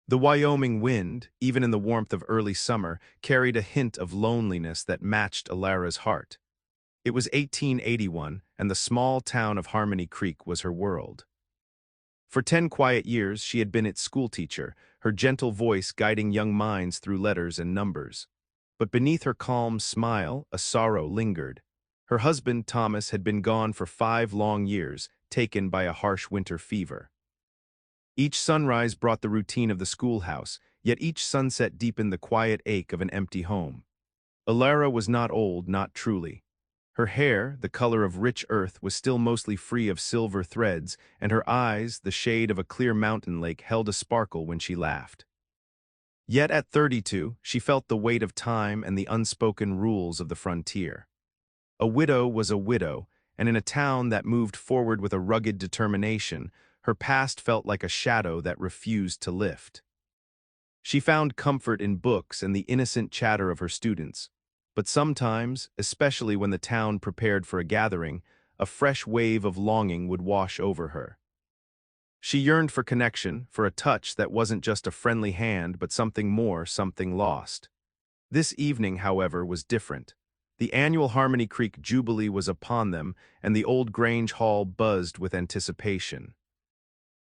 The Wyoming wind, even in the warmth of early summer, carried a hint of loneliness that matched Alara's heart. It was 1881, and the small town of Harmony Creek was her world. For 10 quiet years, she had been its schoolteacher, her gentle voice guiding young minds through letters and numbers. But beneath her calm smile, a sorrow lingered. Her husband, Thomas, had been gone for 5 long years, taken by a harsh winter fever. Each sunrise brought the routine of the schoolhouse, yet each sunset deepened the quiet ache of an empty home. Alara was not old, not truly. Her hair, the color of rich earth, was still mostly free of silver threads, and her eyes, the shade of a clear mountain lake, held a sparkle when she laughed. Yet at 32, she felt the weight of time and the unspoken rules of the frontier. A widow was a widow, and in a town that moved forward with a rugged determination, her past felt like a shadow that refused to lift. She found comfort in books and the innocent chatter of her students, but sometimes, especially when the town prepared for a gathering, a fresh wave of longing would wash over her. She yearned for connection, for a touch that wasn't just a friendly hand but something more, something lost. This evening, however, was different. The annual Harmony Creek Jubilee was upon them, and the old Grange Hall buzzed with anticipation.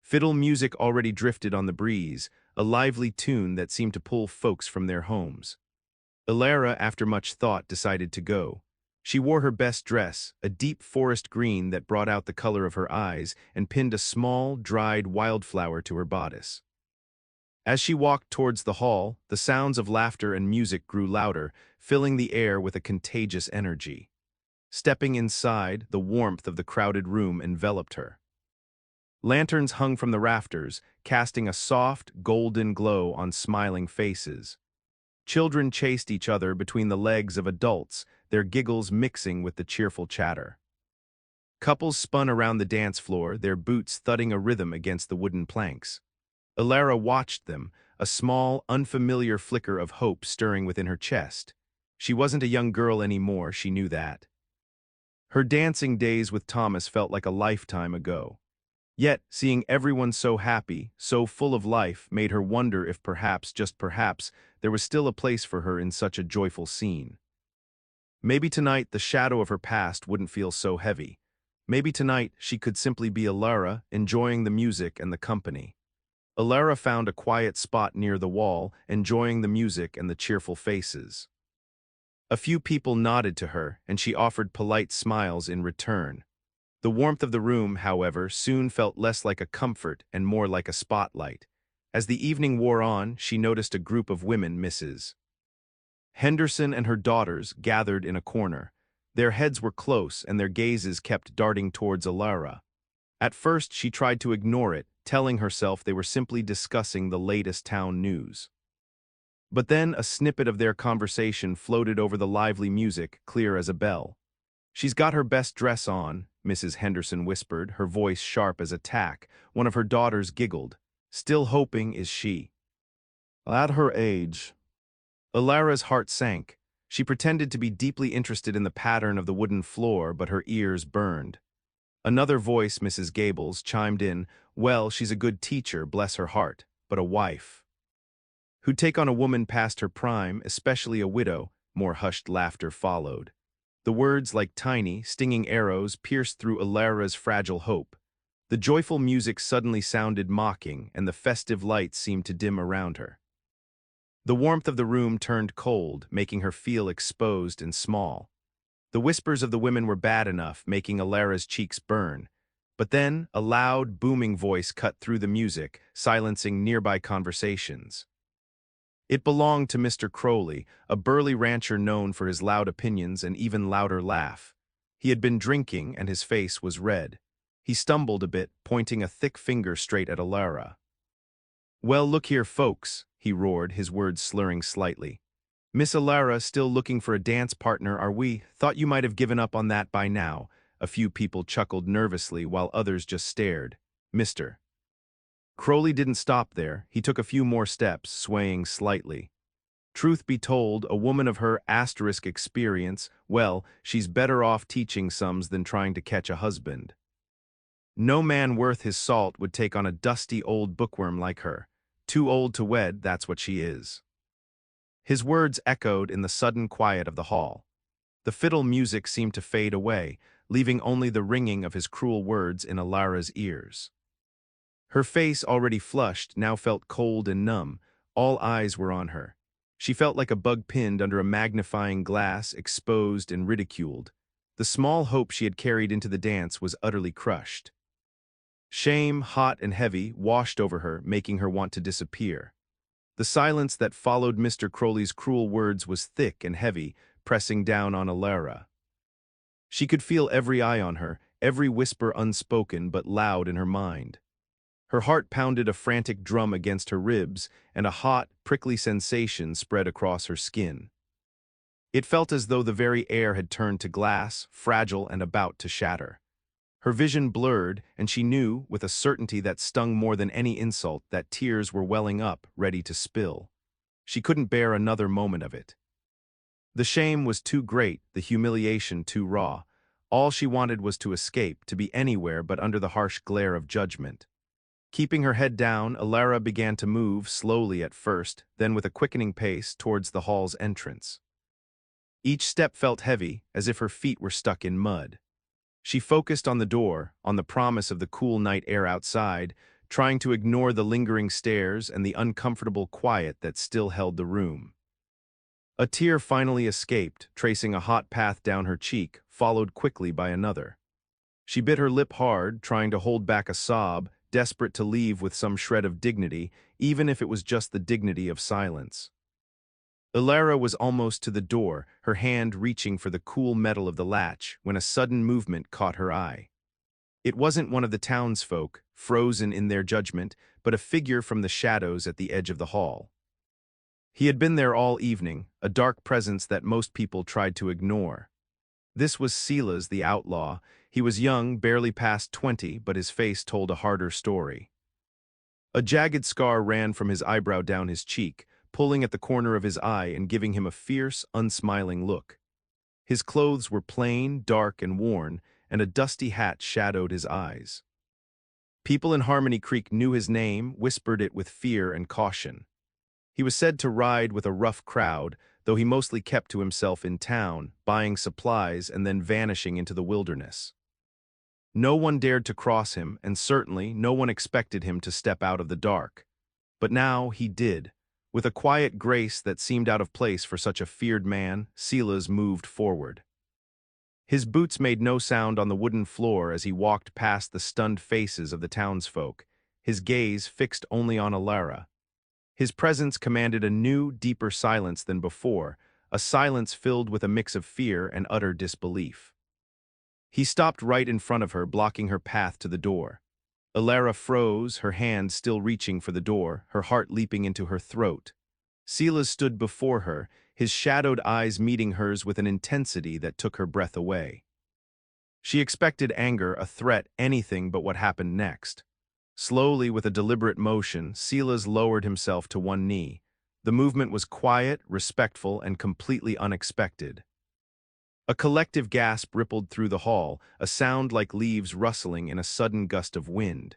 Fiddle music already drifted on the breeze, a lively tune that seemed to pull folks from their homes. Alara, after much thought, decided to go. She wore her best dress, a deep forest green that brought out the color of her eyes, and pinned a small, dried wildflower to her bodice. As she walked towards the hall, the sounds of laughter and music grew louder, filling the air with a contagious energy. Stepping inside, the warmth of the crowded room enveloped her. Lanterns hung from the rafters, casting a soft, golden glow on smiling faces. Children chased each other between the legs of adults, their giggles mixing with the cheerful chatter. Couples spun around the dance floor, their boots thudding a rhythm against the wooden planks. Alara watched them, a small, unfamiliar flicker of hope stirring within her chest. She wasn't a young girl anymore, she knew that. Her dancing days with Thomas felt like a lifetime ago. Yet, seeing everyone so happy, so full of life, made her wonder if perhaps, just perhaps, there was still a place for her in such a joyful scene. Maybe tonight the shadow of her past wouldn't feel so heavy. Maybe tonight she could simply be Alara, enjoying the music and the company. Alara found a quiet spot near the wall, enjoying the music and the cheerful faces. A few people nodded to her, and she offered polite smiles in return. The warmth of the room, however, soon felt less like a comfort and more like a spotlight. As the evening wore on, she noticed a group of women, Mrs. Henderson and her daughters, gathered in a corner. Their heads were close, and their gazes kept darting towards Alara. At first, she tried to ignore it, telling herself they were simply discussing the latest town news. But then a snippet of their conversation floated over the lively music, clear as a bell. "She's got her best dress on," Mrs. Henderson whispered, her voice sharp as a tack. One of her daughters giggled. "Still hoping, is she?" "At her age." Alara's heart sank. She pretended to be deeply interested in the pattern of the wooden floor, but her ears burned. Another voice, Mrs. Gables, chimed in, "Well, she's a good teacher, bless her heart, but a wife. Who'd take on a woman past her prime, especially a widow?" More hushed laughter followed. The words, like tiny, stinging arrows, pierced through Alara's fragile hope. The joyful music suddenly sounded mocking, and the festive lights seemed to dim around her. The warmth of the room turned cold, making her feel exposed and small. The whispers of the women were bad enough, making Alara's cheeks burn. But then, a loud, booming voice cut through the music, silencing nearby conversations. It belonged to Mr. Crowley, a burly rancher known for his loud opinions and even louder laugh. He had been drinking, and his face was red. He stumbled a bit, pointing a thick finger straight at Alara. "Well, look here, folks," he roared, his words slurring slightly. "Miss Alara still looking for a dance partner, are we? Thought you might have given up on that by now." A few people chuckled nervously while others just stared. "Mr. Crowley didn't stop there. He took a few more steps, swaying slightly. "Truth be told, a woman of her asterisk experience, well, she's better off teaching sums than trying to catch a husband. No man worth his salt would take on a dusty old bookworm like her. Too old to wed, that's what she is. His words echoed in the sudden quiet of the hall. The fiddle music seemed to fade away, leaving only the ringing of his cruel words in Alara's ears. Her face, already flushed, now felt cold and numb. All eyes were on her. She felt like a bug pinned under a magnifying glass, exposed and ridiculed. The small hope she had carried into the dance was utterly crushed. Shame, hot and heavy, washed over her, making her want to disappear. The silence that followed Mr. Crowley's cruel words was thick and heavy, pressing down on Alara. She could feel every eye on her, every whisper unspoken but loud in her mind. Her heart pounded a frantic drum against her ribs, and a hot, prickly sensation spread across her skin. It felt as though the very air had turned to glass, fragile and about to shatter. Her vision blurred, and she knew, with a certainty that stung more than any insult, that tears were welling up, ready to spill. She couldn't bear another moment of it. The shame was too great, the humiliation too raw. All she wanted was to escape, to be anywhere but under the harsh glare of judgment. Keeping her head down, Alara began to move, slowly at first, then with a quickening pace, towards the hall's entrance. Each step felt heavy, as if her feet were stuck in mud. She focused on the door, on the promise of the cool night air outside, trying to ignore the lingering stares and the uncomfortable quiet that still held the room. A tear finally escaped, tracing a hot path down her cheek, followed quickly by another. She bit her lip hard, trying to hold back a sob, desperate to leave with some shred of dignity, even if it was just the dignity of silence. Alara was almost to the door, her hand reaching for the cool metal of the latch, when a sudden movement caught her eye. It wasn't one of the townsfolk, frozen in their judgment, but a figure from the shadows at the edge of the hall. He had been there all evening, a dark presence that most people tried to ignore. This was Silas the outlaw. He was young, barely past 20, but his face told a harder story. A jagged scar ran from his eyebrow down his cheek, pulling at the corner of his eye and giving him a fierce, unsmiling look. His clothes were plain, dark, and worn, and a dusty hat shadowed his eyes. People in Harmony Creek knew his name, whispered it with fear and caution. He was said to ride with a rough crowd, though he mostly kept to himself in town, buying supplies and then vanishing into the wilderness. No one dared to cross him, and certainly no one expected him to step out of the dark. But now he did. With a quiet grace that seemed out of place for such a feared man, Silas moved forward. His boots made no sound on the wooden floor as he walked past the stunned faces of the townsfolk, his gaze fixed only on Alara. His presence commanded a new, deeper silence than before, a silence filled with a mix of fear and utter disbelief. He stopped right in front of her, blocking her path to the door. Alara froze, her hand still reaching for the door, her heart leaping into her throat. Silas stood before her, his shadowed eyes meeting hers with an intensity that took her breath away. She expected anger, a threat, anything but what happened next. Slowly, with a deliberate motion, Silas lowered himself to one knee. The movement was quiet, respectful, and completely unexpected. A collective gasp rippled through the hall, a sound like leaves rustling in a sudden gust of wind.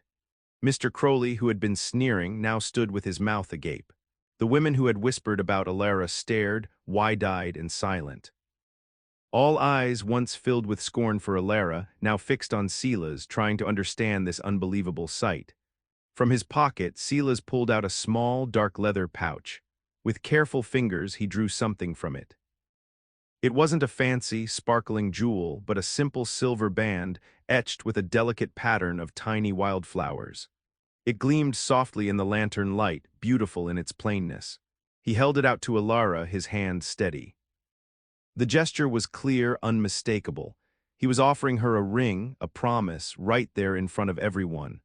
Mr. Crowley, who had been sneering, now stood with his mouth agape. The women who had whispered about Alara stared, wide-eyed and silent. All eyes, once filled with scorn for Alara, now fixed on Silas, trying to understand this unbelievable sight. From his pocket, Silas pulled out a small, dark leather pouch. With careful fingers, he drew something from it. It wasn't a fancy, sparkling jewel, but a simple silver band etched with a delicate pattern of tiny wildflowers. It gleamed softly in the lantern light, beautiful in its plainness. He held it out to Alara, his hand steady. The gesture was clear, unmistakable. He was offering her a ring, a promise, right there in front of everyone.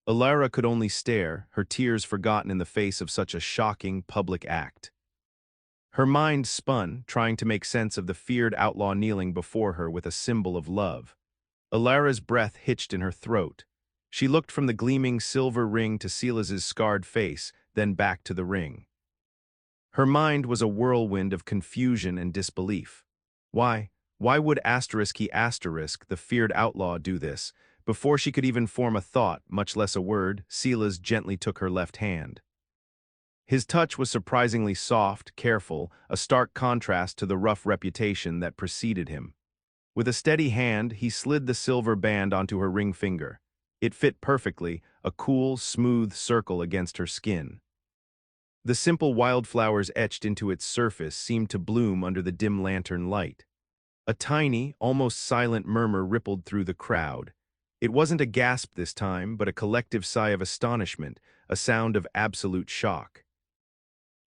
Alara could only stare, her tears forgotten in the face of such a shocking, public act. Her mind spun, trying to make sense of the feared outlaw kneeling before her with a symbol of love. Alara's breath hitched in her throat. She looked from the gleaming silver ring to Silas's scarred face, then back to the ring. Her mind was a whirlwind of confusion and disbelief. Why would ***, the feared outlaw, do this? Before she could even form a thought, much less a word, Silas gently took her left hand. His touch was surprisingly soft, careful, a stark contrast to the rough reputation that preceded him. With a steady hand, he slid the silver band onto her ring finger. It fit perfectly, a cool, smooth circle against her skin. The simple wildflowers etched into its surface seemed to bloom under the dim lantern light. A tiny, almost silent murmur rippled through the crowd. It wasn't a gasp this time, but a collective sigh of astonishment, a sound of absolute shock.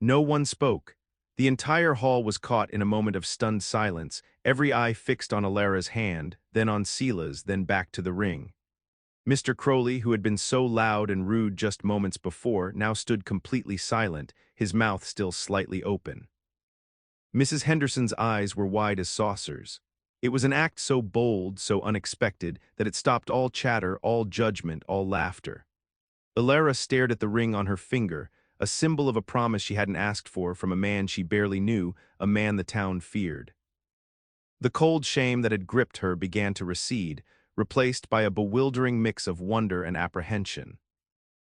No one spoke. The entire hall was caught in a moment of stunned silence, every eye fixed on Alara's hand, then on Sela's, then back to the ring. Mr. Crowley, who had been so loud and rude just moments before, now stood completely silent, his mouth still slightly open. Mrs. Henderson's eyes were wide as saucers. It was an act so bold, so unexpected, that it stopped all chatter, all judgment, all laughter. Alara stared at the ring on her finger, a symbol of a promise she hadn't asked for from a man she barely knew, a man the town feared. The cold shame that had gripped her began to recede, replaced by a bewildering mix of wonder and apprehension.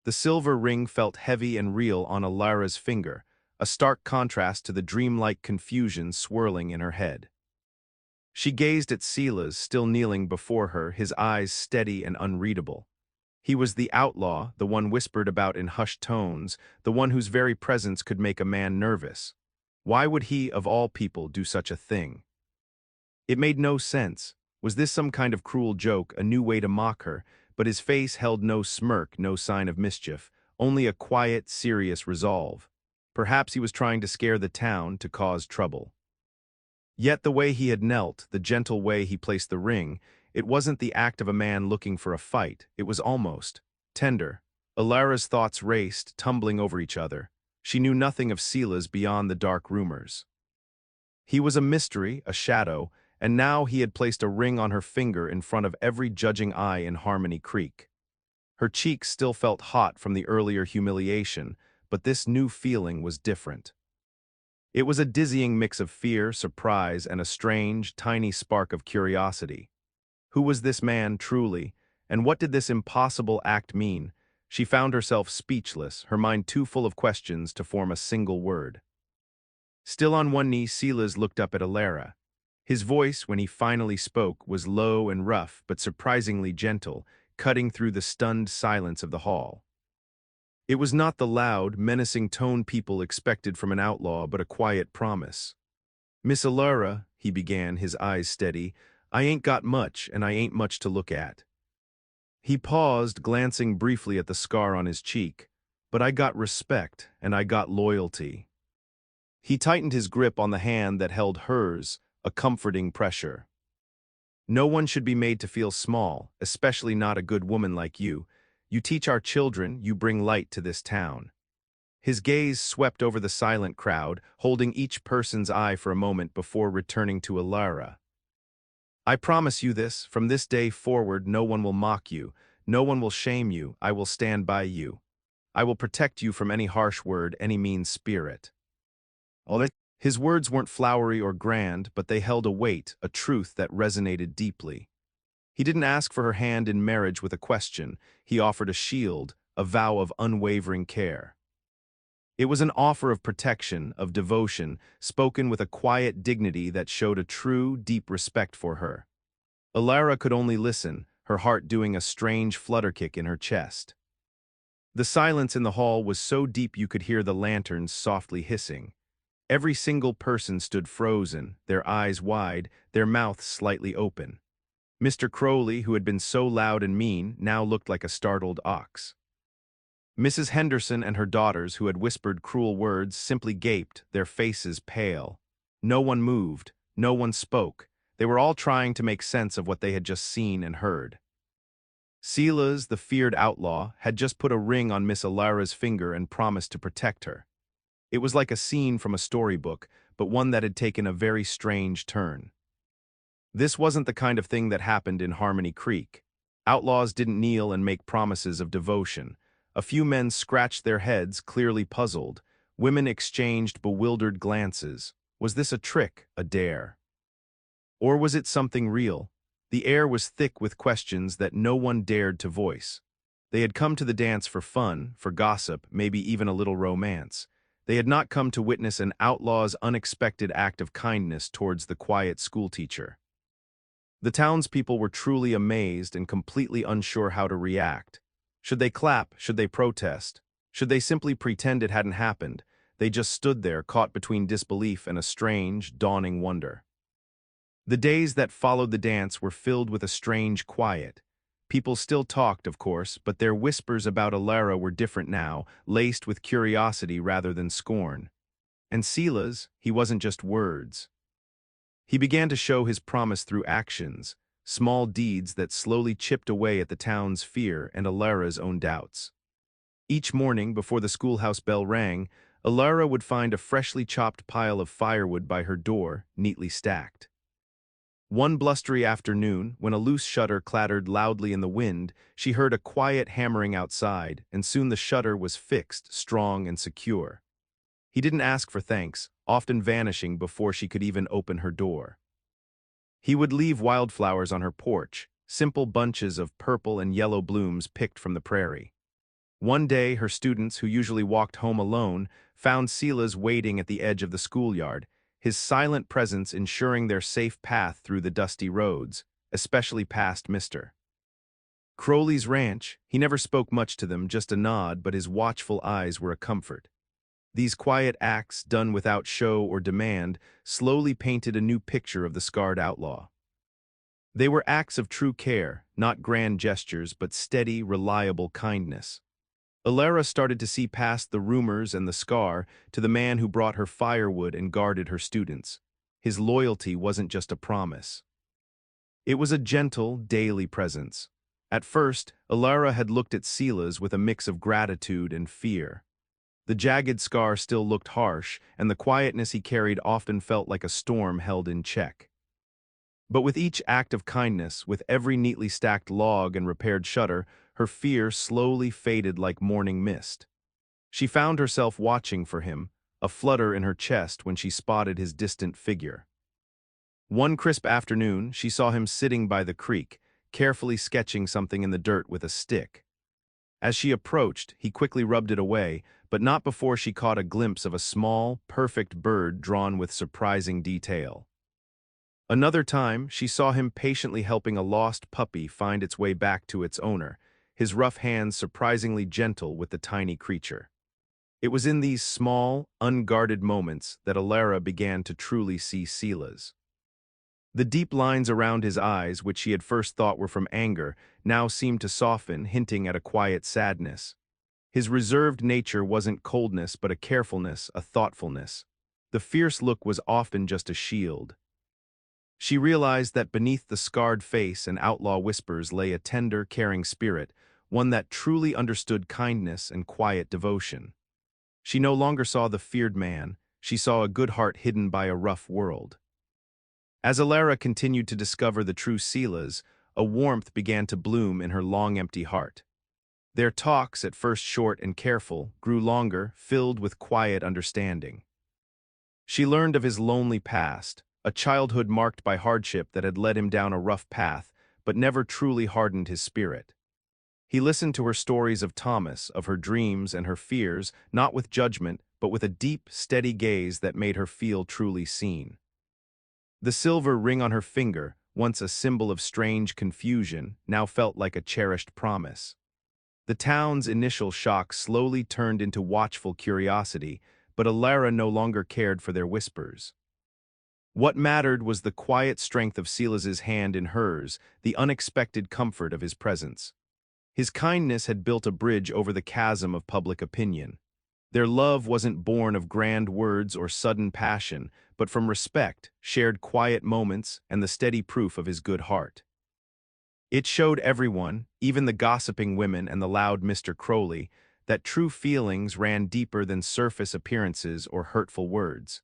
The silver ring felt heavy and real on Alara's finger, a stark contrast to the dreamlike confusion swirling in her head. She gazed at Sela's, still kneeling before her, his eyes steady and unreadable. He was the outlaw, the one whispered about in hushed tones, the one whose very presence could make a man nervous. Why would he, of all people, do such a thing? It made no sense. Was this some kind of cruel joke, a new way to mock her? But his face held no smirk, no sign of mischief, only a quiet, serious resolve. Perhaps he was trying to scare the town, to cause trouble. Yet the way he had knelt, the gentle way he placed the ring, it wasn't the act of a man looking for a fight. It was almost tender. Alara's thoughts raced, tumbling over each other. She knew nothing of Sela's beyond the dark rumors. He was a mystery, a shadow, and now he had placed a ring on her finger in front of every judging eye in Harmony Creek. Her cheeks still felt hot from the earlier humiliation, but this new feeling was different. It was a dizzying mix of fear, surprise, and a strange, tiny spark of curiosity. Who was this man, truly, and what did this impossible act mean? She found herself speechless, her mind too full of questions to form a single word. Still on one knee, Sela's looked up at Alara. His voice, when he finally spoke, was low and rough, but surprisingly gentle, cutting through the stunned silence of the hall. It was not the loud, menacing tone people expected from an outlaw, but a quiet promise. "Miss Alara," he began, his eyes steady, "I ain't got much, and I ain't much to look at." He paused, glancing briefly at the scar on his cheek. "But I got respect, and I got loyalty." He tightened his grip on the hand that held hers, a comforting pressure. "No one should be made to feel small, especially not a good woman like you. You teach our children, you bring light to this town." His gaze swept over the silent crowd, holding each person's eye for a moment before returning to Alara. "I promise you this, from this day forward no one will mock you, no one will shame you, I will stand by you. I will protect you from any harsh word, any mean spirit." His words weren't flowery or grand, but they held a weight, a truth that resonated deeply. He didn't ask for her hand in marriage with a question. He offered a shield, a vow of unwavering care. It was an offer of protection, of devotion, spoken with a quiet dignity that showed a true, deep respect for her. Alara could only listen, her heart doing a strange flutter-kick in her chest. The silence in the hall was so deep you could hear the lanterns softly hissing. Every single person stood frozen, their eyes wide, their mouths slightly open. Mr. Crowley, who had been so loud and mean, now looked like a startled ox. Mrs. Henderson and her daughters, who had whispered cruel words, simply gaped, their faces pale. No one moved, no one spoke. They were all trying to make sense of what they had just seen and heard. Sela's, the feared outlaw, had just put a ring on Miss Alara's finger and promised to protect her. It was like a scene from a storybook, but one that had taken a very strange turn. This wasn't the kind of thing that happened in Harmony Creek. Outlaws didn't kneel and make promises of devotion. A few men scratched their heads, clearly puzzled. Women exchanged bewildered glances. Was this a trick, a dare? Or was it something real? The air was thick with questions that no one dared to voice. They had come to the dance for fun, for gossip, maybe even a little romance. They had not come to witness an outlaw's unexpected act of kindness towards the quiet schoolteacher. The townspeople were truly amazed and completely unsure how to react. Should they clap? Should they protest? Should they simply pretend it hadn't happened? They just stood there, caught between disbelief and a strange, dawning wonder. The days that followed the dance were filled with a strange quiet. People still talked, of course, but their whispers about Alara were different now, laced with curiosity rather than scorn. And Sila's, he wasn't just words. He began to show his promise through actions, small deeds that slowly chipped away at the town's fear and Alara's own doubts. Each morning, before the schoolhouse bell rang, Alara would find a freshly chopped pile of firewood by her door, neatly stacked. One blustery afternoon, when a loose shutter clattered loudly in the wind, she heard a quiet hammering outside, and soon the shutter was fixed, strong and secure. He didn't ask for thanks, often vanishing before she could even open her door. He would leave wildflowers on her porch, simple bunches of purple and yellow blooms picked from the prairie. One day, her students, who usually walked home alone, found Sila's waiting at the edge of the schoolyard, his silent presence ensuring their safe path through the dusty roads, especially past Mr. Crowley's ranch. He never spoke much to them, just a nod, but his watchful eyes were a comfort. These quiet acts, done without show or demand, slowly painted a new picture of the scarred outlaw. They were acts of true care, not grand gestures, but steady, reliable kindness. Alara started to see past the rumors and the scar to the man who brought her firewood and guarded her students. His loyalty wasn't just a promise. It was a gentle, daily presence. At first, Alara had looked at Sila's with a mix of gratitude and fear. The jagged scar still looked harsh, and the quietness he carried often felt like a storm held in check. But with each act of kindness, with every neatly stacked log and repaired shutter, her fear slowly faded like morning mist. She found herself watching for him, a flutter in her chest when she spotted his distant figure. One crisp afternoon, she saw him sitting by the creek, carefully sketching something in the dirt with a stick. As she approached, he quickly rubbed it away, but not before she caught a glimpse of a small, perfect bird drawn with surprising detail. Another time, she saw him patiently helping a lost puppy find its way back to its owner, his rough hands surprisingly gentle with the tiny creature. It was in these small, unguarded moments that Alara began to truly see Sila's. The deep lines around his eyes, which she had first thought were from anger, now seemed to soften, hinting at a quiet sadness. His reserved nature wasn't coldness, but a carefulness, a thoughtfulness. The fierce look was often just a shield. She realized that beneath the scarred face and outlaw whispers lay a tender, caring spirit, one that truly understood kindness and quiet devotion. She no longer saw the feared man, she saw a good heart hidden by a rough world. As Alara continued to discover the true Sila's, a warmth began to bloom in her long empty heart. Their talks, at first short and careful, grew longer, filled with quiet understanding. She learned of his lonely past, a childhood marked by hardship that had led him down a rough path, but never truly hardened his spirit. He listened to her stories of Thomas, of her dreams and her fears, not with judgment, but with a deep, steady gaze that made her feel truly seen. The silver ring on her finger, once a symbol of strange confusion, now felt like a cherished promise. The town's initial shock slowly turned into watchful curiosity, but Alara no longer cared for their whispers. What mattered was the quiet strength of Silas's hand in hers, the unexpected comfort of his presence. His kindness had built a bridge over the chasm of public opinion. Their love wasn't born of grand words or sudden passion, but from respect, shared quiet moments, and the steady proof of his good heart. It showed everyone, even the gossiping women and the loud Mr. Crowley, that true feelings ran deeper than surface appearances or hurtful words.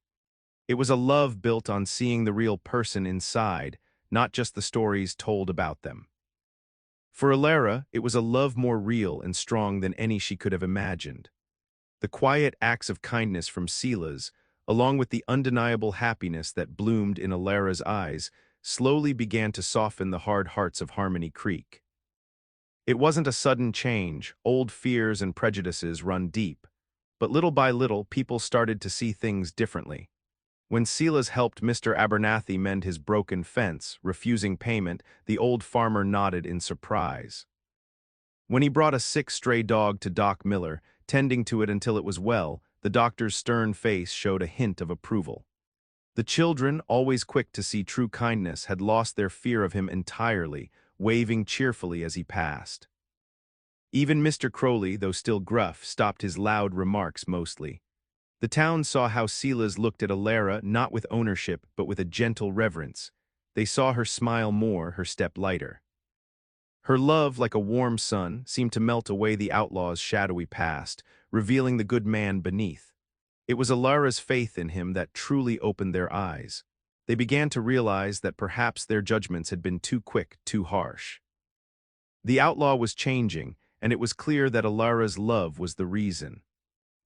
It was a love built on seeing the real person inside, not just the stories told about them. For Alara, it was a love more real and strong than any she could have imagined. The quiet acts of kindness from Sila's, along with the undeniable happiness that bloomed in Alara's eyes, slowly began to soften the hard hearts of Harmony Creek. It wasn't a sudden change, old fears and prejudices run deep. But little by little, people started to see things differently. When Silas helped Mr. Abernathy mend his broken fence, refusing payment, the old farmer nodded in surprise. When he brought a sick stray dog to Doc Miller, tending to it until it was well, the doctor's stern face showed a hint of approval. The children, always quick to see true kindness, had lost their fear of him entirely, waving cheerfully as he passed. Even Mr. Crowley, though still gruff, stopped his loud remarks mostly. The town saw how Silas looked at Alara not with ownership but with a gentle reverence. They saw her smile more, her step lighter. Her love, like a warm sun, seemed to melt away the outlaw's shadowy past, revealing the good man beneath. It was Alara's faith in him that truly opened their eyes. They began to realize that perhaps their judgments had been too quick, too harsh. The outlaw was changing, and it was clear that Alara's love was the reason.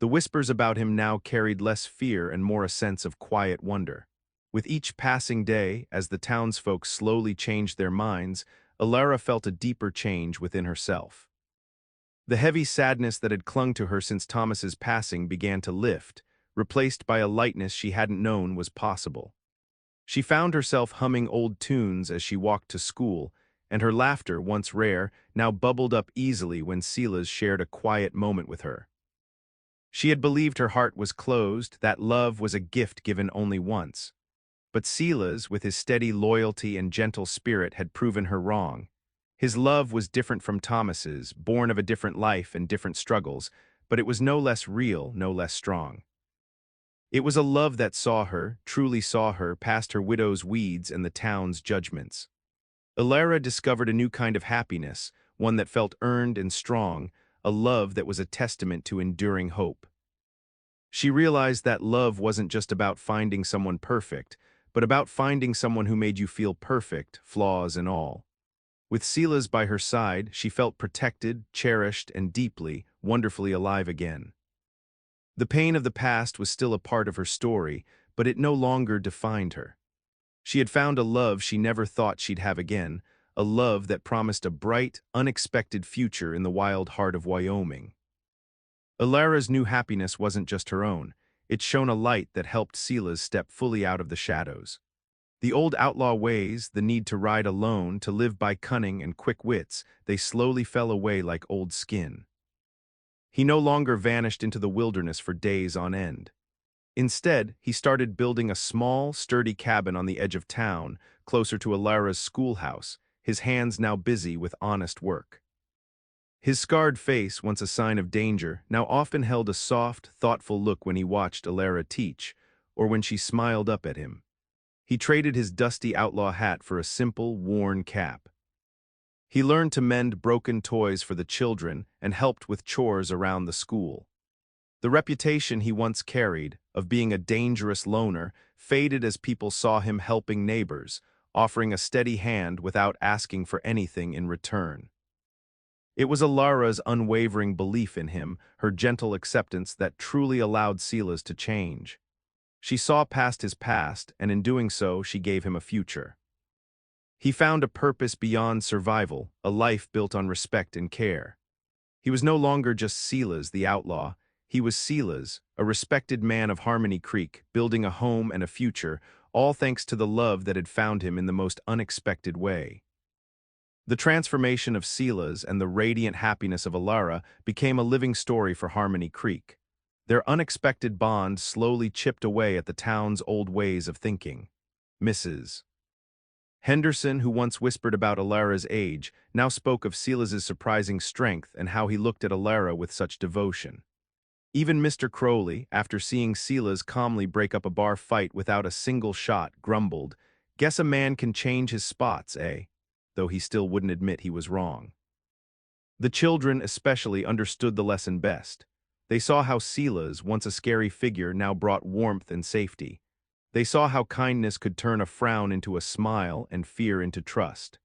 The whispers about him now carried less fear and more a sense of quiet wonder. With each passing day, as the townsfolk slowly changed their minds, Alara felt a deeper change within herself. The heavy sadness that had clung to her since Thomas's passing began to lift, replaced by a lightness she hadn't known was possible. She found herself humming old tunes as she walked to school, and her laughter, once rare, now bubbled up easily when Silas shared a quiet moment with her. She had believed her heart was closed, that love was a gift given only once. But Silas, with his steady loyalty and gentle spirit, had proven her wrong. His love was different from Thomas's, born of a different life and different struggles, but it was no less real, no less strong. It was a love that saw her, truly saw her, past her widow's weeds and the town's judgments. Alara discovered a new kind of happiness, one that felt earned and strong, a love that was a testament to enduring hope. She realized that love wasn't just about finding someone perfect, but about finding someone who made you feel perfect, flaws and all. With Silas by her side, she felt protected, cherished, and deeply, wonderfully alive again. The pain of the past was still a part of her story, but it no longer defined her. She had found a love she never thought she'd have again, a love that promised a bright, unexpected future in the wild heart of Wyoming. Alara's new happiness wasn't just her own. It shone a light that helped Silas step fully out of the shadows. The old outlaw ways, the need to ride alone, to live by cunning and quick wits, they slowly fell away like old skin. He no longer vanished into the wilderness for days on end. Instead, he started building a small, sturdy cabin on the edge of town, closer to Alara's schoolhouse, his hands now busy with honest work. His scarred face, once a sign of danger, now often held a soft, thoughtful look when he watched Alara teach, or when she smiled up at him. He traded his dusty outlaw hat for a simple, worn cap. He learned to mend broken toys for the children and helped with chores around the school. The reputation he once carried, of being a dangerous loner, faded as people saw him helping neighbors, offering a steady hand without asking for anything in return. It was Alara's unwavering belief in him, her gentle acceptance, that truly allowed Silas to change. She saw past his past, and in doing so, she gave him a future. He found a purpose beyond survival, a life built on respect and care. He was no longer just Silas, the outlaw. He was Silas, a respected man of Harmony Creek, building a home and a future, all thanks to the love that had found him in the most unexpected way. The transformation of Silas and the radiant happiness of Alara became a living story for Harmony Creek. Their unexpected bond slowly chipped away at the town's old ways of thinking. Mrs. Henderson, who once whispered about Alara's age, now spoke of Silas's surprising strength and how he looked at Alara with such devotion. Even Mr. Crowley, after seeing Silas calmly break up a bar fight without a single shot, grumbled, "Guess a man can change his spots, eh?" Though he still wouldn't admit he was wrong. The children especially understood the lesson best. They saw how Silas, once a scary figure, now brought warmth and safety. They saw how kindness could turn a frown into a smile and fear into trust.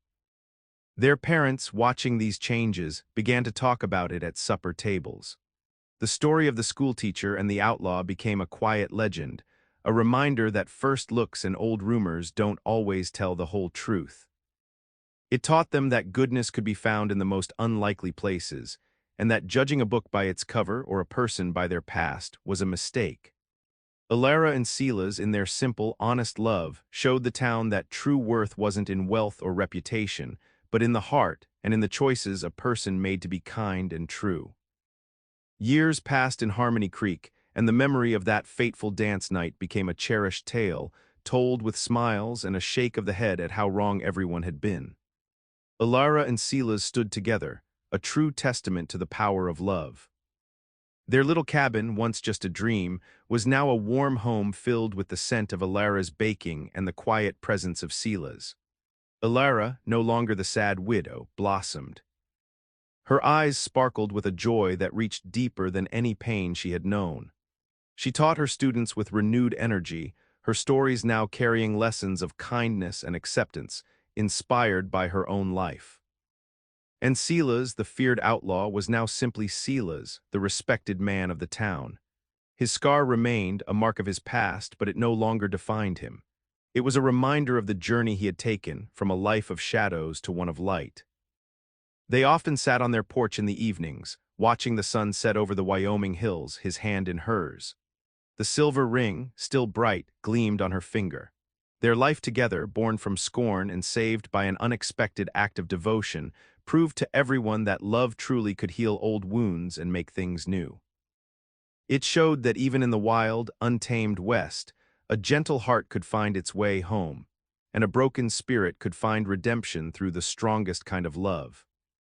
Their parents, watching these changes, began to talk about it at supper tables. The story of the schoolteacher and the outlaw became a quiet legend, a reminder that first looks and old rumors don't always tell the whole truth. It taught them that goodness could be found in the most unlikely places, and that judging a book by its cover or a person by their past was a mistake. Alara and Sila's, in their simple, honest love, showed the town that true worth wasn't in wealth or reputation, but in the heart and in the choices a person made to be kind and true. Years passed in Harmony Creek, and the memory of that fateful dance night became a cherished tale, told with smiles and a shake of the head at how wrong everyone had been. Alara and Silas stood together, a true testament to the power of love. Their little cabin, once just a dream, was now a warm home filled with the scent of Alara's baking and the quiet presence of Sila's. Alara, no longer the sad widow, blossomed. Her eyes sparkled with a joy that reached deeper than any pain she had known. She taught her students with renewed energy, her stories now carrying lessons of kindness and acceptance, inspired by her own life. And Silas, the feared outlaw, was now simply Silas, the respected man of the town. His scar remained, a mark of his past, but it no longer defined him. It was a reminder of the journey he had taken, from a life of shadows to one of light. They often sat on their porch in the evenings, watching the sun set over the Wyoming hills, his hand in hers. The silver ring, still bright, gleamed on her finger. Their life together, born from scorn and saved by an unexpected act of devotion, proved to everyone that love truly could heal old wounds and make things new. It showed that even in the wild, untamed West, a gentle heart could find its way home, and a broken spirit could find redemption through the strongest kind of love.